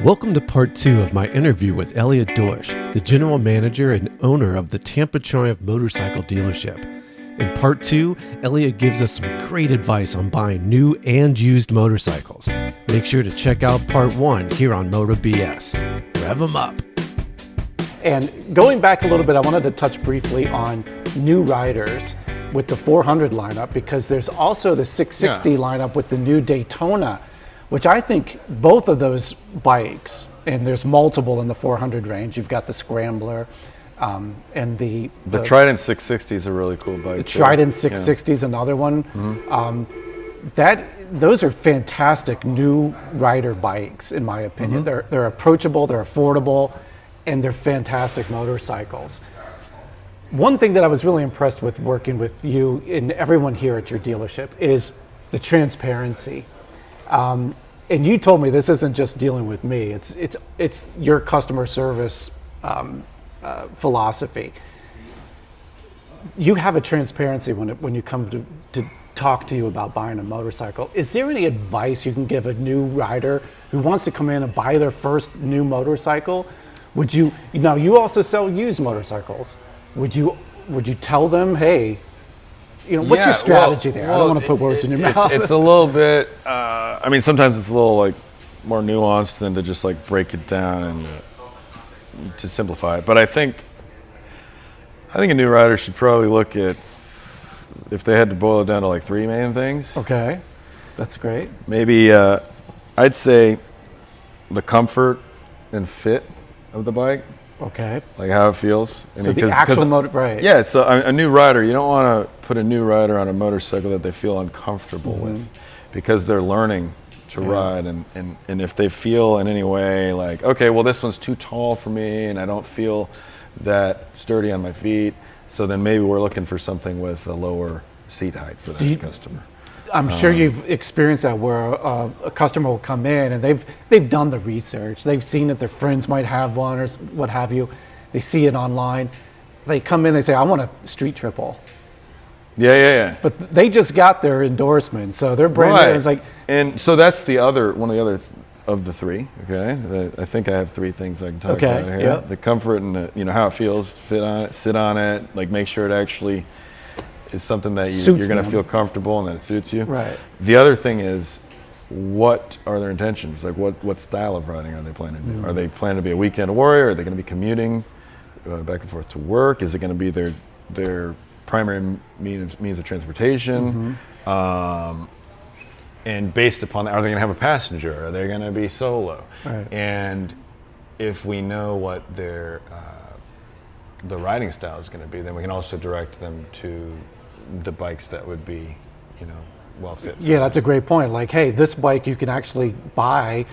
Welcome to part 2 of my interview with Elliott Dorsch, the general manager and owner of the Tampa Triumph motorcycle dealership. In part 2, Elliott gives us some great advice on buying new and used motorcycles. Make sure to check out part 1 here on Moto BS. Rev 'em up. And going back a little bit, I wanted to touch briefly on new riders with the 400 lineup, because there's also the 660 lineup with the new Daytona, which I think both of those bikes, and there's multiple in the 400 range. You've got the Scrambler and the Trident 660 is a really cool bike. The Trident 660 is another one. Those are fantastic new rider bikes, in my opinion. They're approachable, they're affordable, and they're fantastic motorcycles. One thing that I was really impressed with working with you and everyone here at your dealership is the transparency. And you told me this isn't just dealing with me; it's your customer service philosophy. You have a transparency when you come to talk to you about buying a motorcycle. Is there any advice you can give a new rider who wants to come in and buy their first new motorcycle? Would you also sell used motorcycles? Would you tell them, hey, what's your strategy there? I don't want to put words in your mouth. It's a little bit, sometimes it's a little more nuanced than to just break it down and to simplify it. But I think a new rider should probably look at, if they had to boil it down to three main things. Okay, that's great. Maybe I'd say the comfort and fit of the bike. Okay. How it feels. The actual motor, right? Yeah, it's a new rider. You don't want to put a new rider on a motorcycle that they feel uncomfortable with, because they're learning to ride, and if they feel in any way okay, well, this one's too tall for me and I don't feel that sturdy on my feet, so then maybe we're looking for something with a lower seat height for that customer. I'm sure you've experienced that, where a customer will come in and they've done the research. They've seen that their friends might have one or what have you. They see it online. They come in, they say, I want a street triple. Yeah. But they just got their endorsement, so they're brand new. It's and so that's one of the other of the three. Okay, I think I have three things I can talk about here. Yep. The comfort and how it feels, fit on it, sit on it, make sure it actually is something that you're going to feel comfortable and that it suits you. Right. The other thing is, what are their intentions? What style of riding are they planning to do? Are they planning to be a weekend warrior? Are they going to be commuting back and forth to work? Is it going to be their primary means of transportation? And based upon that, are they going to have a passenger? Are they going to be solo? Right. And if we know what their the riding style is going to be, then we can also direct them to the bikes that would be, well fit. Yeah, that's a great point. Hey, this bike you can actually buy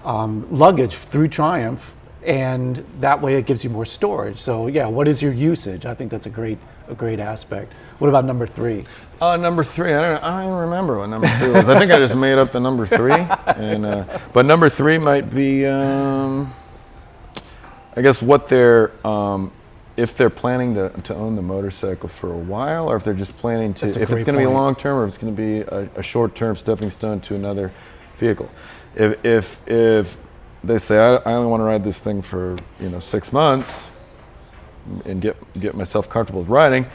luggage through Triumph, and that way it gives you more storage. So yeah, what is your usage? I think that's a great aspect. What about number 3? Number 3, I don't even remember what number 3 was. I think I just made up the number 3. And but number 3 might be, I guess, what they're if they're planning to own the motorcycle for a while, or if they're just planning to, if it's going to be long term, or if it's going to be a short term stepping stone to another vehicle. If they say, I only want to ride this thing for 6 months and get myself comfortable with riding,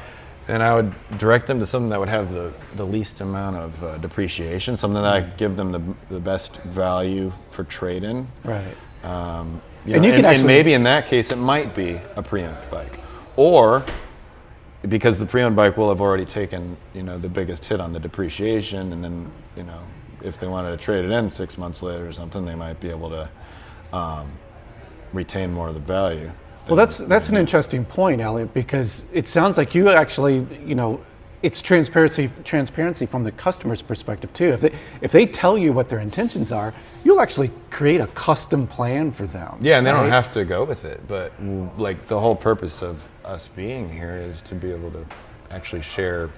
then I would direct them to something that would have the least amount of depreciation, something that I could give them the best value for trade-in. Right. And maybe in that case it might be a pre-owned bike, or because the pre-owned bike will have already taken the biggest hit on the depreciation, and then if they wanted to trade it in 6 months later or something, they might be able to retain more of the value. Well, that's an interesting point, Elliott, because it sounds like you actually, it's transparency from the customer's perspective too. If they tell you what their intentions are, you'll actually create a custom plan for them. Yeah, and they don't have to go with it, but the whole purpose of us being here is to be able to actually share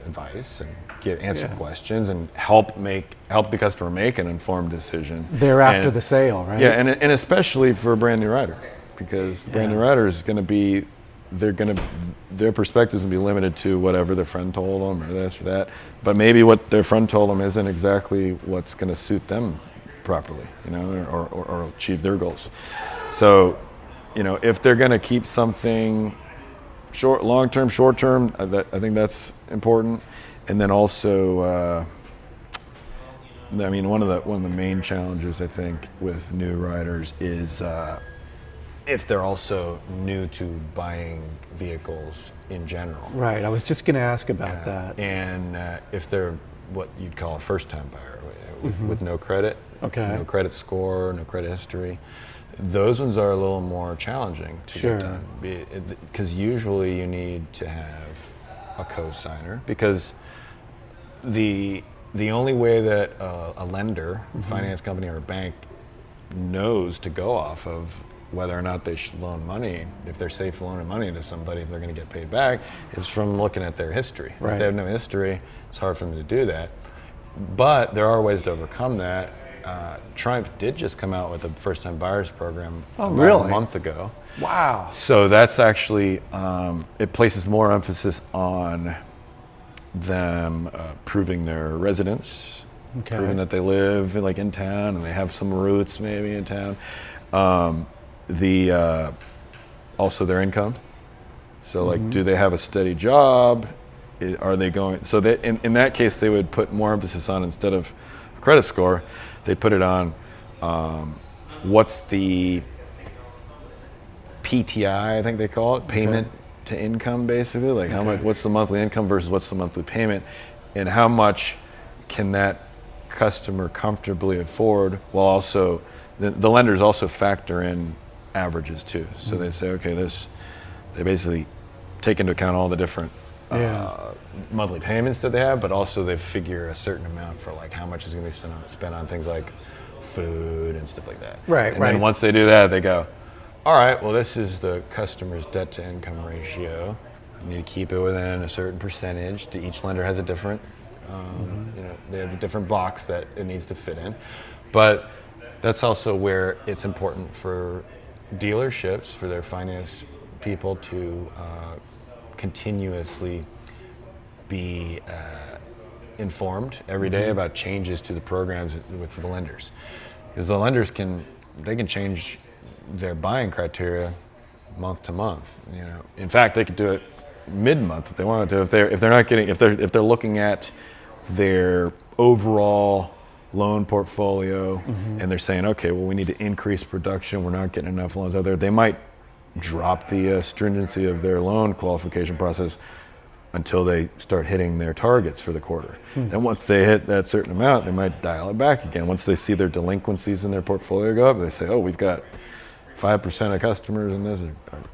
advice and answer questions and help the customer make an informed decision thereafter the sale, right? Yeah, and especially for a brand new rider, because brand new rider is going to be, their perspective is going to be limited to whatever their friend told them or this or that, but maybe what their friend told them isn't exactly what's going to suit them properly, or achieve their goals. So, if they're going to keep something long-term, short-term, I think that's important. And then also, one of the main challenges I think with new riders is if they're also new to buying vehicles in general. Right. I was just going to ask about that. And if they're what you'd call a first-time buyer with no credit, no credit score, no credit history, those ones are a little more challenging to get done. Because usually you need to have a co-signer, because the only way that a lender, finance company, or a bank knows to go off of whether or not they should loan money, if they're safe loaning money to somebody, if they're going to get paid back, is from looking at their history. Right. If they have no history, it's hard for them to do that. But there are ways to overcome that. Triumph did just come out with a first-time buyers program a month ago. Wow. So that's actually, it places more emphasis on them proving their residence, proving that they live in town and they have some roots maybe in town. Also their income. So do they have a steady job? Are they going, so that in that case they would put more emphasis on, instead of a credit score, they put it on what's the PTI, I think they call it, payment to income, basically, like how much, what's the monthly income versus what's the monthly payment, and how much can that customer comfortably afford, while also the lenders also factor in averages too. So they say, okay, they basically take into account all the different monthly payments that they have, but also they figure a certain amount for like how much is going to be spent on things like food and stuff like that. Right. And then once they do that, they go, all right, well, this is the customer's debt to income ratio. You need to keep it within a certain percentage. Each lender has a different, they have a different box that it needs to fit in. But that's also where it's important for dealerships, for their finance people to continuously be informed every day about changes to the programs with the lenders, because the lenders can change their buying criteria month to month. In fact, they could do it mid-month if they wanted to. If they're looking at their overall loan portfolio and they're saying, okay, well, we need to increase production, we're not getting enough loans out there, they might drop the stringency of their loan qualification process until they start hitting their targets for the quarter. Then once they hit that certain amount, they might dial it back again. Once they see their delinquencies in their portfolio go up, they say, oh, we've got 5% of customers in this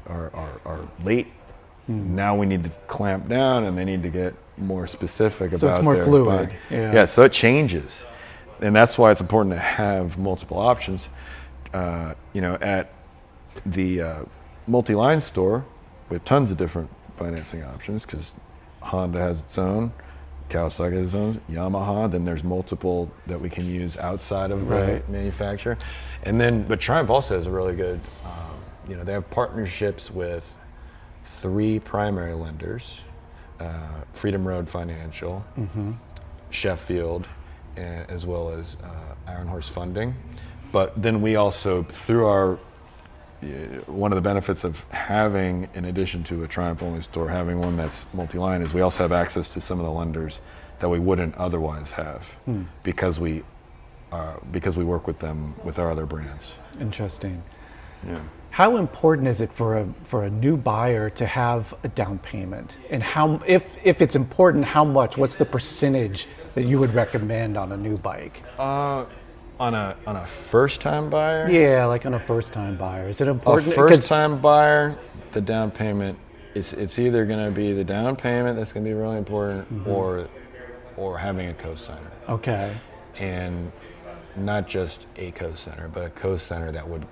are late. Now we need to clamp down, and they need to get more specific about so it's more their fluid. buying. Yeah, so it changes. And that's why it's important to have multiple options. At the multi-line store, we have tons of different financing options, because Honda has its own, Kawasaki has its own, Yamaha, then there's multiple that we can use outside of the manufacturer. But Triumph also has a really good, they have partnerships with 3 primary lenders, Freedom Road Financial, Sheffield, as well as Iron Horse Funding. But then we also, through one of the benefits of having, in addition to a Triumph-only store, having one that's multi-line, is we also have access to some of the lenders that we wouldn't otherwise have, because we work with them with our other brands. Interesting. Yeah. How important is it for a new buyer to have a down payment? And how, if it's important, how much? What's the percentage that you would recommend on a new bike? On a first-time buyer? Yeah, like on a first-time buyer. Is it important? A first-time buyer, the down payment, it's either going to be the down payment that's going to be really important, or having a co-signer. Okay. And not just a co-signer, but a co-signer that would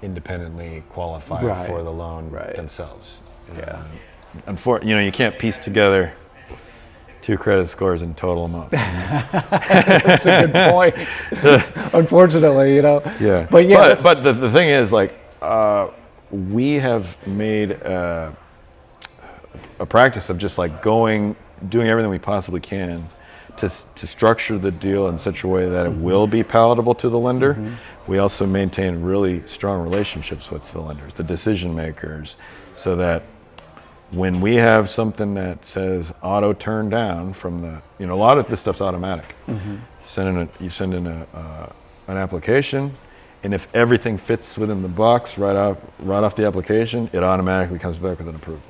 independently qualify for the loan themselves. Yeah. You can't piece together 2 credit scores and total them up. That's a good point. Unfortunately, Yeah. But the thing is, we have made a practice of just doing everything we possibly can to structure the deal in such a way that it will be palatable to the lender. We also maintain really strong relationships with the lenders, the decision makers, so that when we have something that says auto turn down from the, a lot of this stuff's automatic. You send in an application, and if everything fits within the box right off the application, it automatically comes back with an approval.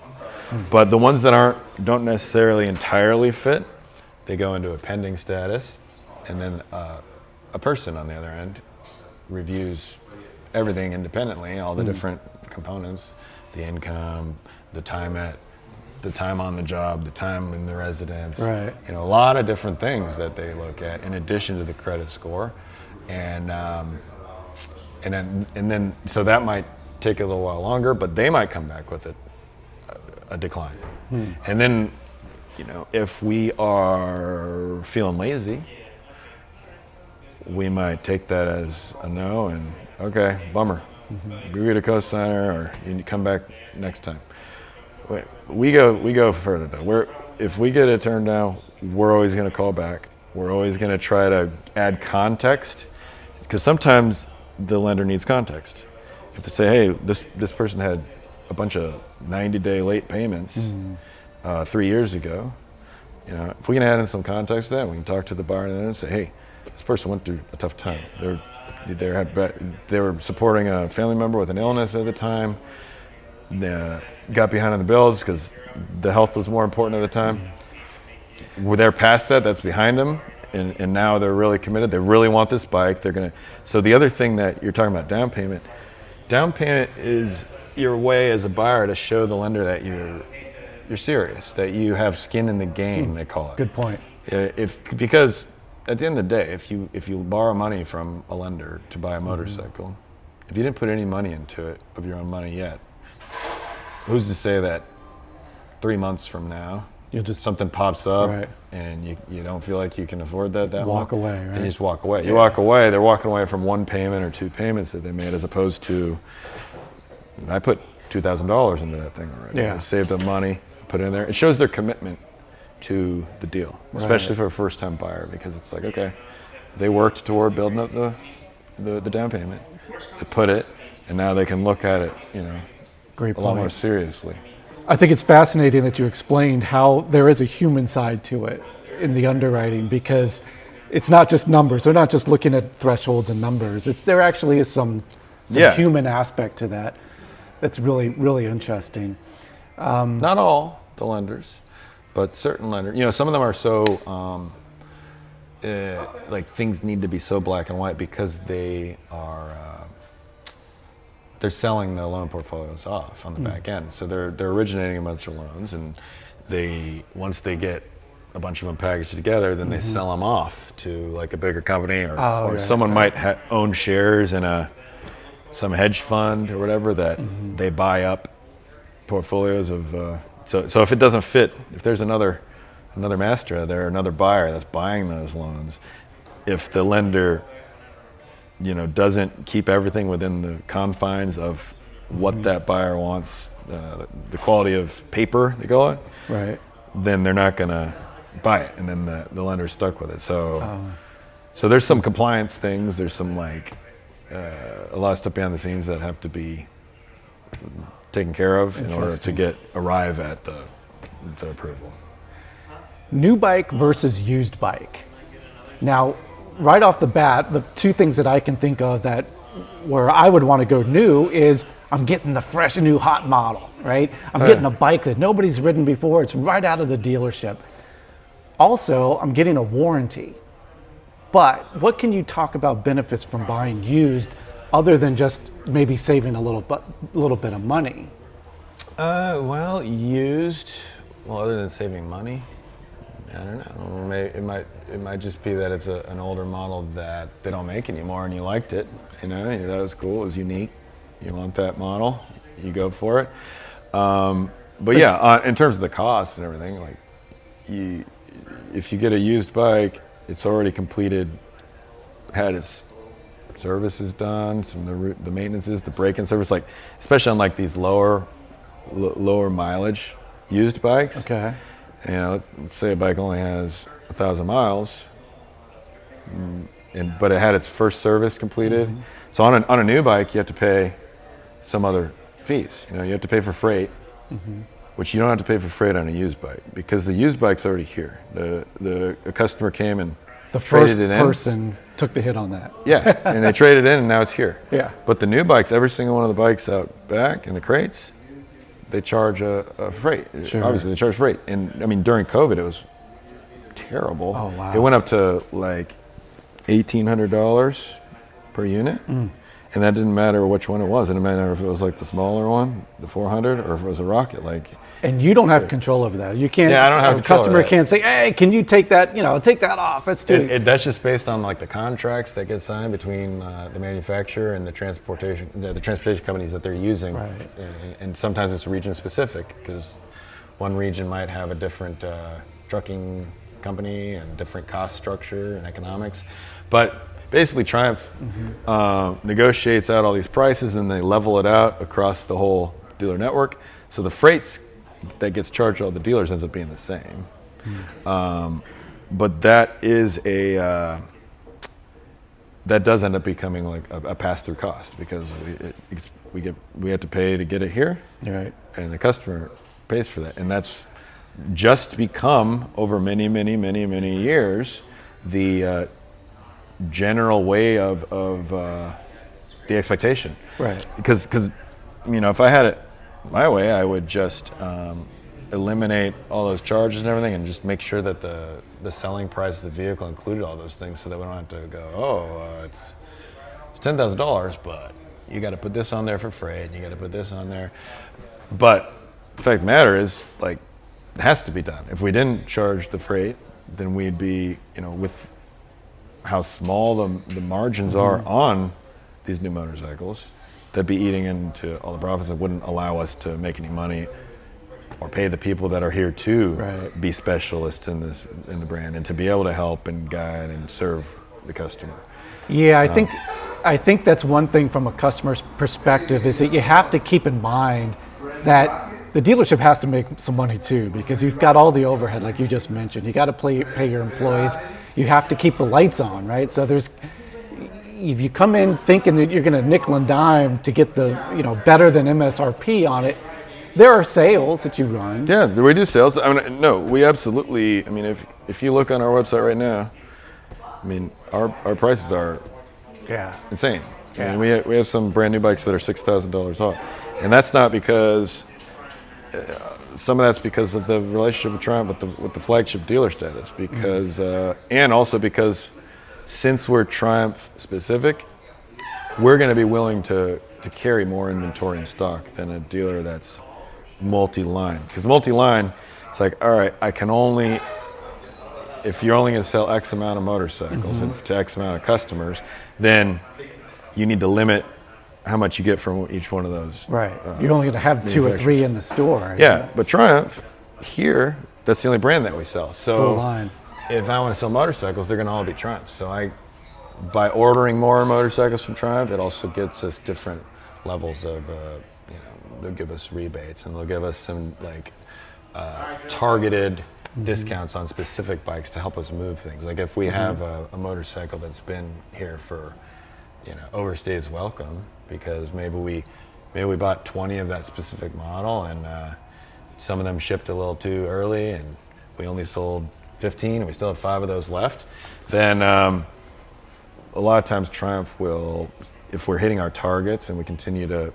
But the ones that don't necessarily entirely fit, they go into a pending status, and then a person on the other end reviews everything independently, all the different components, the income, the time on the job, the time in the residence, Right. a lot of different things that they look at in addition to the credit score, and then so that might take a little while longer, but they might come back with a decline. And then, if we are feeling lazy, we might take that as a no and, okay, bummer. We get a co-signer, or you come back next time. Wait, we go further though. If we get it turned down, we're always going to call back. We're always going to try to add context, because sometimes the lender needs context. You have to say, hey, this person had a bunch of 90-day late payments 3 years ago. If we can add in some context to that, we can talk to the buyer and say, hey, this person went through a tough time. They were supporting a family member with an illness at the time. They got behind on the bills because the health was more important at the time. They're past that. That's behind them, and now they're really committed. They really want this bike. So the other thing that you're talking about, down payment is your way as a buyer to show the lender that you're serious, that you have skin in the game. They call it. Good point. Because at the end of the day, if you borrow money from a lender to buy a motorcycle, if you didn't put any money into it of your own money yet, who's to say that 3 months from now something pops up, right, and you don't feel like you can afford that walk long, away, right? And you just walk away. You walk away. They're walking away from one payment or two payments that they made, as opposed to, I put $2,000 into that thing already. Yeah. I saved up money, put it in there. It shows their commitment to the deal, especially for a first-time buyer, because it's like, okay, they worked toward building up the down payment, they put it, and now they can look at it, Great a lot point. more seriously. I think it's fascinating that you explained how there is a human side to it in the underwriting, because it's not just numbers. They're not just looking at thresholds and numbers. There actually is some human aspect to that that's really, really interesting. Not all the lenders, but certain lenders. Some of them are so, like, things need to be so black and white because they are, they're selling the loan portfolios off on the back end. So they're originating a bunch of loans, and once they get a bunch of them packaged together, then they sell them off to like a bigger company, or someone might own shares in some hedge fund or whatever that they buy up portfolios of. So if it doesn't fit, if there's another master out there, another buyer that's buying those loans, if the lender doesn't keep everything within the confines of what that buyer wants, the quality of paper, they call it, Right. then they're not going to buy it, and then the lender's stuck with it. So there's some compliance things, there's some a lot of stuff behind the scenes that have to be taken care of in order to arrive at the approval. New bike versus used bike. Now, right off the bat, the two things that I can think of that where I would want to go new is I'm getting the fresh new hot model, right? I'm getting a bike that nobody's ridden before. It's right out of the dealership. Also, I'm getting a warranty. But what can you talk about benefits from buying used other than just maybe saving a little bit of money? Used, other than saving money, I don't know. It might just be that it's an older model that they don't make anymore, and you liked it. That was cool. It was unique. You want that model, you go for it. But yeah, in terms of the cost and everything, if you get a used bike, it's already completed, had its services done, the maintenances, the break-in service, especially on these lower mileage used bikes. Okay. You know, let's say a bike only has 1,000 miles, but it had its first service completed. So on a new bike, you have to pay some other fees. You know, you have to pay for freight, which you don't have to pay for freight on a used bike because the used bike's already here. The customer came and The first traded it person took the hit on that. Yeah, and they traded in, and now it's here. Yeah. But the new bikes, every single one of the bikes out back in the crates, they charge a freight. Sure. Obviously, they charge freight. And I mean, during COVID, it was terrible. Oh, wow. It went up to like $1,800 per unit. And that didn't matter which one it was. It didn't matter if it was like the smaller one, the 400, or if it was a Rocket. Like, and you don't have control over that. You can't. Yeah, I don't have a control customer over that. can't say, "Hey, can you take that? You know, take that off." That's too. That's just based on like the contracts that get signed between the manufacturer and the transportation companies that they're using. Right. And sometimes it's region specific because one region might have a different trucking company and different cost structure and economics. But basically, Triumph negotiates out all these prices and they level it out across the whole dealer network. So the freights that gets charged to all the dealers ends up being the same. But that is that does end up becoming like a pass-through cost because we have to pay to get it here, Right. and the customer pays for that, and that's just become over many years the general way of the expectation. Right. Because you know, if I had it my way, I would just eliminate all those charges and everything and just make sure that the selling price of the vehicle included all those things so that we don't have to go, it's $10,000, but you got to put this on there for freight and you got to put this on there. But the fact of the matter is, like, it has to be done. If we didn't charge the freight, then we'd be, you know, with how small the margins are on these new motorcycles, that'd be eating into all the profits that wouldn't allow us to make any money or pay the people that are here to Right. be specialists in the brand and to be able to help and guide and serve the customer. Yeah, I think that's one thing from a customer's perspective is that you have to keep in mind that the dealership has to make some money too, because you've got all the overhead, like you just mentioned. You got to pay your employees. You have to keep the lights on, right? So if you come in thinking that you're going to nickel and dime to get the, you know, better than MSRP on it, there are sales that you run. Yeah, we do sales. I mean, no, we absolutely. I mean, if you look on our website right now, I mean, our prices are insane. Yeah. And we have some brand new bikes that are $6,000 off, and that's not because. Some of that's because of the relationship with Triumph with the flagship dealer status, because and also because since we're Triumph specific, we're going to be willing to carry more inventory in stock than a dealer that's multi-line. Because multi-line, it's like, all right, if you're only going to sell X amount of motorcycles and to X amount of customers, then you need to limit how much you get from each one of those. Right. You're only going to have 2 or 3 in the store. Yeah, but Triumph, here, that's the only brand that we sell. So Full line. If I want to sell motorcycles, they're going to all be Triumph. So by ordering more motorcycles from Triumph, it also gets us different levels of, they'll give us rebates and they'll give us some like targeted discounts on specific bikes to help us move things. Like if we have a motorcycle that's been here for, overstayed its welcome, because maybe we bought 20 of that specific model and some of them shipped a little too early and we only sold 15 and we still have 5 of those left, then a lot of times Triumph will, if we're hitting our targets and we continue to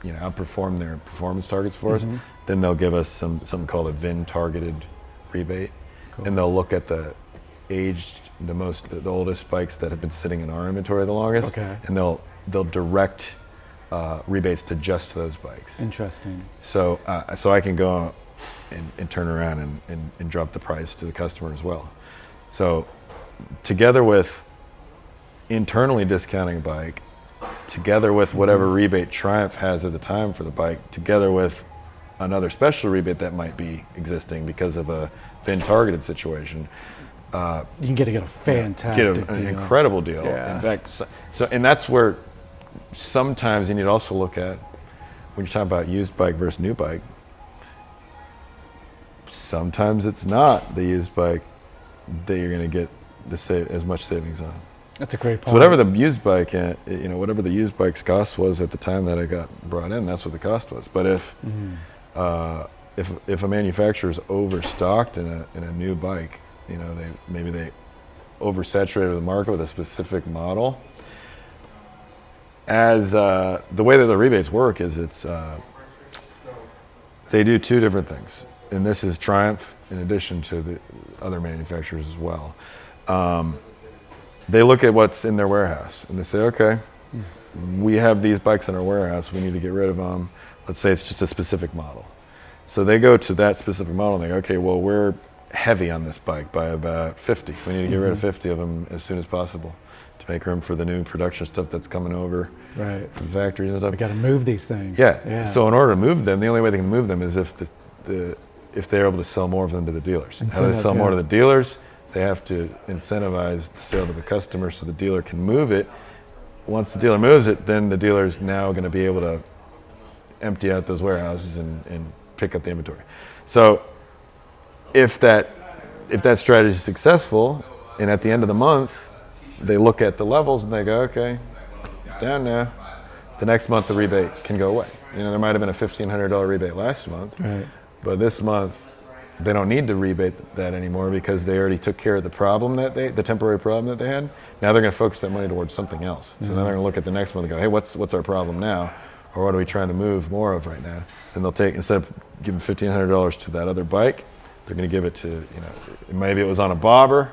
outperform their performance targets for us, then they'll give us something called a VIN targeted rebate. Cool. And they'll look at the oldest bikes that have been sitting in our inventory the longest, and they'll direct rebates to just those bikes. Interesting. So I can go and turn around and drop the price to the customer as well. So together with internally discounting a bike, together with whatever rebate Triumph has at the time for the bike, together with another special rebate that might be existing because of a VIN targeted situation, you can get a fantastic an deal. incredible deal. Yeah. In fact, and that's where sometimes you need to also look at when you're talking about used bike versus new bike. sometimes it's not the used bike that you're going to get as much savings on. That's a great point. So whatever the used bike, whatever the used bike's cost was at the time that I got brought in, that's what the cost was. But if a manufacturer's overstocked in a new bike, they oversaturated the market with a specific model. As the way that the rebates work is they do two different things, and this is Triumph in addition to the other manufacturers as well. They look at what's in their warehouse and they say, okay, we have these bikes in our warehouse, we need to get rid of them. Let's say it's just a specific model. So they go to that specific model and they go, okay, well, we're heavy on this bike by about 50. We need to get rid of 50 of them as soon as possible to make room for the new production stuff that's coming over right from factories and stuff. We got to move these things. Yeah. So in order to move them, the only way they can move them is if they're able to sell more of them to the dealers. How they sell more to the dealers, they have to incentivize the sale to the customer so the dealer can move it. Once the dealer moves it, then the dealer's now going to be able to empty out those warehouses and pick up the inventory. So if that strategy is successful, and at the end of the month, they look at the levels and they go, okay, it's down now. The next month, the rebate can go away. There might have been a $1,500 rebate last month, right. But this month, they don't need to rebate that anymore because they already took care of the problem the temporary problem that they had. Now they're going to focus that money towards something else. So now they're going to look at the next one and go, hey, what's our problem now? Or what are we trying to move more of right now? And they'll take, instead of giving $1,500 to that other bike, they're going to give it to, maybe it was on a bobber,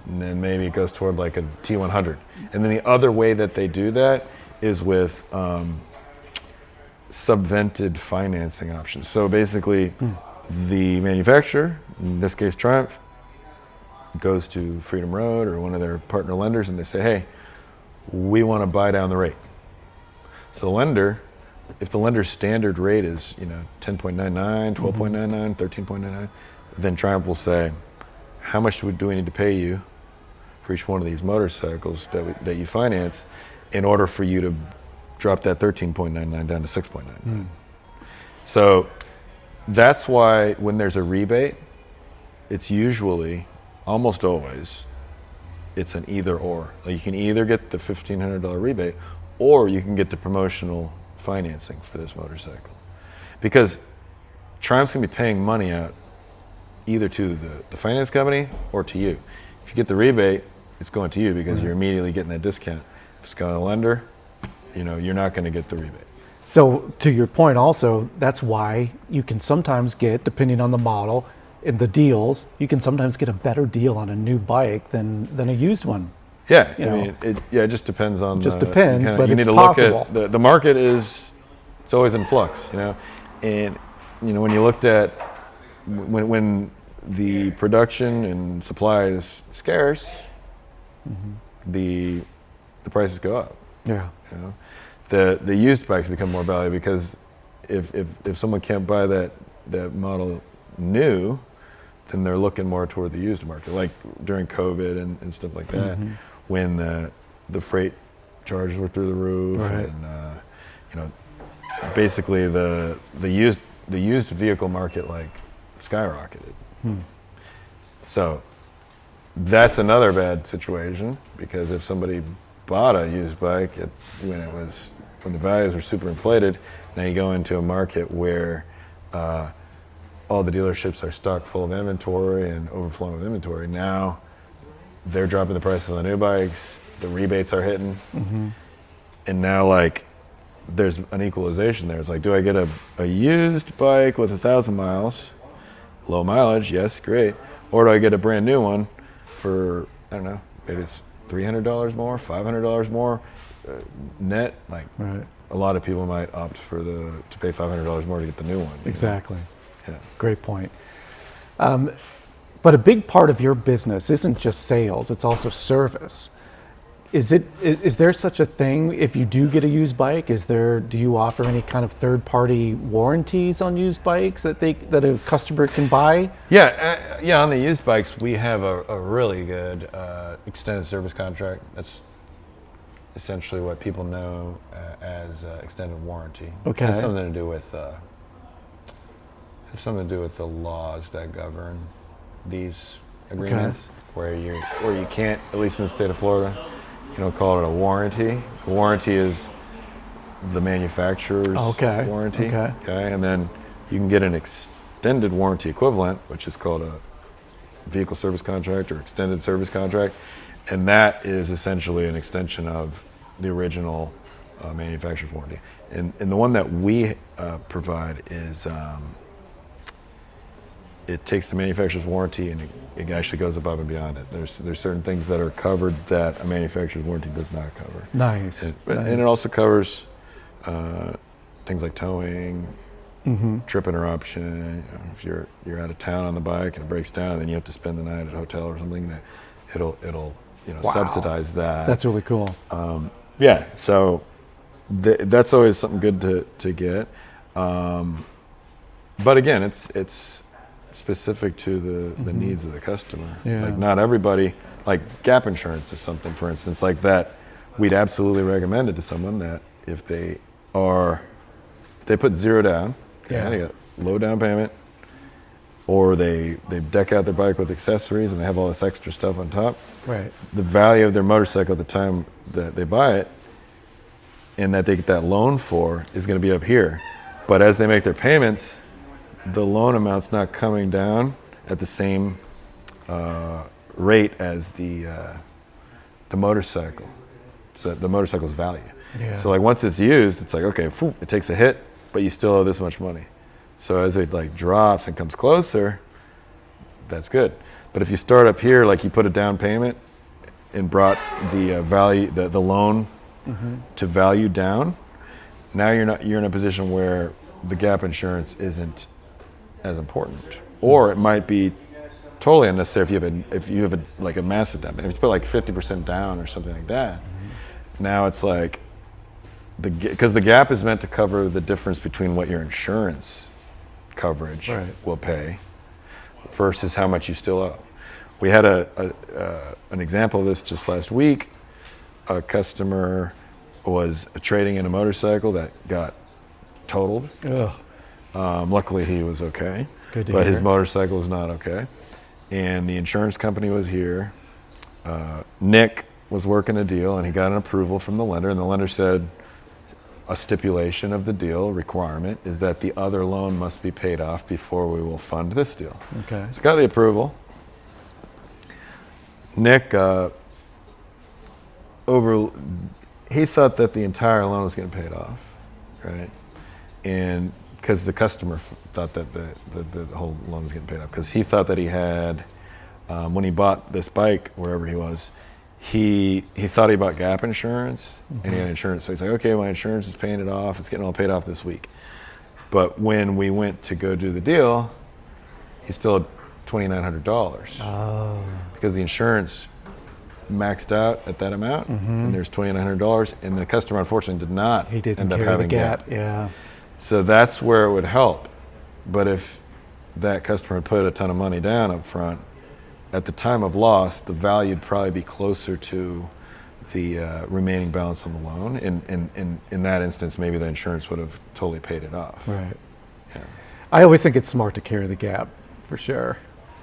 and then maybe it goes toward like a T100. And then the other way that they do that is with subvented financing options. So basically, the manufacturer, in this case Triumph, goes to Freedom Road or one of their partner lenders and they say, hey, we want to buy down the rate. So the lender, if the lender's standard rate is 10.99, 12.99, 13.99, then Triumph will say, how much do we need to pay you for each one of these motorcycles that you finance in order for you to drop that 13.99 down to 6.99? So that's why when there's a rebate, it's usually, almost always, it's an either or. Like you can either get the $1,500 rebate or you can get the promotional financing for this motorcycle. Because Triumph's gonna be paying money out either to the finance company or to you. If you get the rebate, it's going to you because you're immediately getting that discount. If it's going to a lender, you're not gonna get the rebate. So to your point also, that's why you can sometimes get, depending on the model and the deals, you can sometimes get a better deal on a new bike than a used one. Yeah, it just depends on. Depends, but you it's need to possible. Look at the market it's always in flux, and when you looked at when the production and supply is scarce, the prices go up. Yeah. The used bikes become more valuable because if someone can't buy that model new, then they're looking more toward the used market, like during COVID and stuff like that, when the freight charges were through the roof, right. And basically the used vehicle market like skyrocketed. So that's another bad situation because if somebody bought a used bike when the values were super inflated, now you go into a market where all the dealerships are stocked full of inventory and overflowing with inventory. Now they're dropping the prices on the new bikes, the rebates are hitting, and now there's an equalization there. It's like, do I get a used bike with 1,000 miles, low mileage, yes, great, or do I get a brand new one for, I don't know, maybe it's $300 more, $500 more net? Right. A lot of people might opt to pay $500 more to get the new one. Exactly. Yeah. Great point. But a big part of your business isn't just sales; it's also service. Is there such a thing if you do get a used bike? Do you offer any kind of third-party warranties on used bikes that a customer can buy? Yeah. On the used bikes, we have a really good extended service contract. That's essentially what people know as extended warranty. Okay. It has something to do with It's something to do with the laws that govern these agreements, where you can't, at least in the state of Florida, you don't call it a warranty. A warranty is the manufacturer's warranty. Okay, and then you can get an extended warranty equivalent, which is called a vehicle service contract or extended service contract, and that is essentially an extension of the original manufacturer's warranty. And the one that we provide is it takes the manufacturer's warranty and it actually goes above and beyond it. There's certain things that are covered that a manufacturer's warranty does not cover. Nice. And it also covers things like towing, trip interruption. If you're out of town on the bike and it breaks down, and then you have to spend the night at a hotel or something, that it'll subsidize that. That's really cool. Yeah. So that's always something good to get. But again, it's specific to the needs of the customer. Yeah. Like not everybody, like gap insurance is something, for instance, like that we'd absolutely recommend it to someone that if they put zero down, they got low down payment, or they deck out their bike with accessories and they have all this extra stuff on top. Right. The value of their motorcycle at the time that they buy it and that they get that loan for is going to be up here. But as they make their payments, the loan amount's not coming down at the same rate as the motorcycle. So the motorcycle's value. Yeah. So like once it's used, it's like, okay, it takes a hit, but you still owe this much money. So as it like drops and comes closer, that's good. But if you start up here, like you put a down payment and brought the value, the loan to value down, now you're in a position where the gap insurance isn't as important, or it might be totally unnecessary if you have a massive down payment. If you put like 50% down or something like that, now it's like because the gap is meant to cover the difference between what your insurance coverage will pay versus how much you still owe. We had an example of this just last week. A customer was trading in a motorcycle that got totaled. Luckily he was okay, but his motorcycle was not okay. And the insurance company was here. Nick was working a deal and he got an approval from the lender, and the lender said a stipulation of the deal requirement is that the other loan must be paid off before we will fund this deal. Okay. So got the approval. Nick he thought that the entire loan was getting paid off, right? And because the customer thought that the whole loan was getting paid off, because he thought that he had, when he bought this bike, wherever he was, he thought he bought gap insurance, and he had insurance. So he's like, okay, my insurance is paying it off. It's getting all paid off this week. But when we went to go do the deal, he still had $2,900 because the insurance maxed out at that amount, and there's $2,900, and the customer unfortunately did not end up having gap. Yeah. So that's where it would help. But if that customer had put a ton of money down up front, at the time of loss, the value would probably be closer to the remaining balance on the loan. In that instance, maybe the insurance would have totally paid it off. Right. Yeah. I always think it's smart to carry the gap, for sure.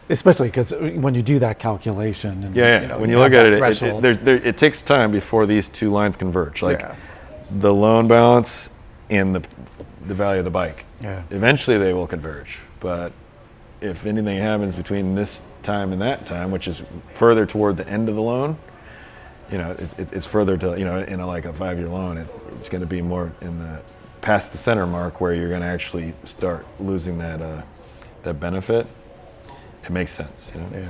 Especially because when you do that calculation. And, when you look at it, it takes time before these two lines converge. Like the loan balance and the value of the bike. Yeah. Eventually they will converge. But if anything happens between this time and that time, which is further toward the end of the loan, it's further to, in like a 5-year loan, it's going to be more in the past the center mark where you're going to actually start losing that benefit. It makes sense. Yeah.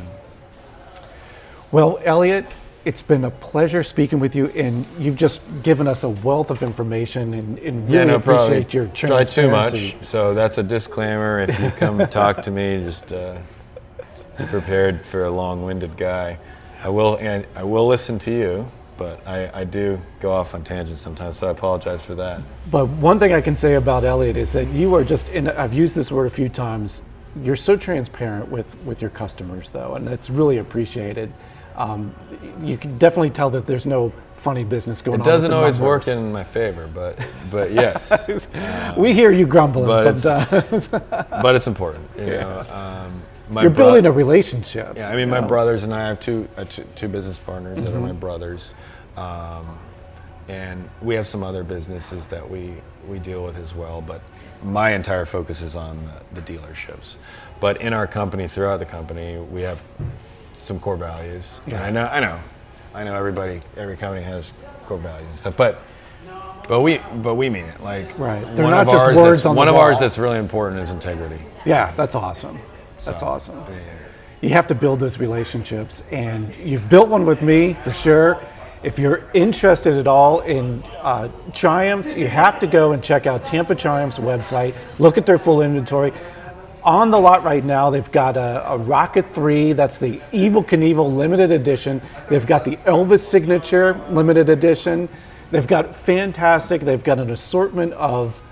Well, Elliott, it's been a pleasure speaking with you, and you've just given us a wealth of information, and really appreciate your transparency. Try too much, so that's a disclaimer. If you come talk to me, just be prepared for a long-winded guy. I will listen to you, but I do go off on tangents sometimes, so I apologize for that. But one thing I can say about Elliott is that you are just, and I've used this word a few times, you're so transparent with your customers, though, and it's really appreciated. You can definitely tell that there's no funny business going on. It doesn't with the always work numbers. in my favor, but yes. We hear you grumbling but sometimes. But it's important. You know, You're building a relationship. Yeah, I mean, my brothers and I have two business partners that are my brothers, and we have some other businesses that we deal with as well. But my entire focus is on the dealerships. But in our company, throughout the company, we have some core values. Yeah. And I know every company has core values and stuff. But we mean it. Like Right. They're not just words on the one of wall. ours that's really important is integrity. Yeah, that's awesome. That's So, awesome. I mean, You have to build those relationships, and you've built one with me for sure. If you're interested at all in Triumphs, you have to go and check out Tampa Triumph's website, look at their full inventory. On the lot right now, they've got a Rocket 3, that's the Evel Knievel limited edition. They've got the Elvis Signature limited edition. They've got they've got an assortment of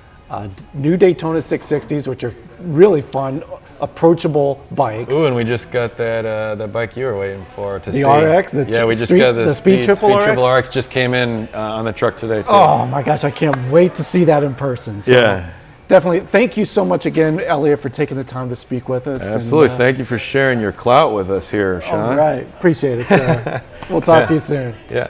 new Daytona 660s, which are really fun, approachable bikes. ooh, and we just got that bike you were waiting for to see. RX, we just Speed- got the Speed Triple RX? Triple RX just came in on the truck today too. Oh my gosh, I can't wait to see that in person. So Yeah. definitely, thank you so much again, Elliott, for taking the time to speak with us. Absolutely. And, Thank you for sharing your clout with us here, Sean. all right, appreciate it, sir. We'll talk to you soon. Yeah.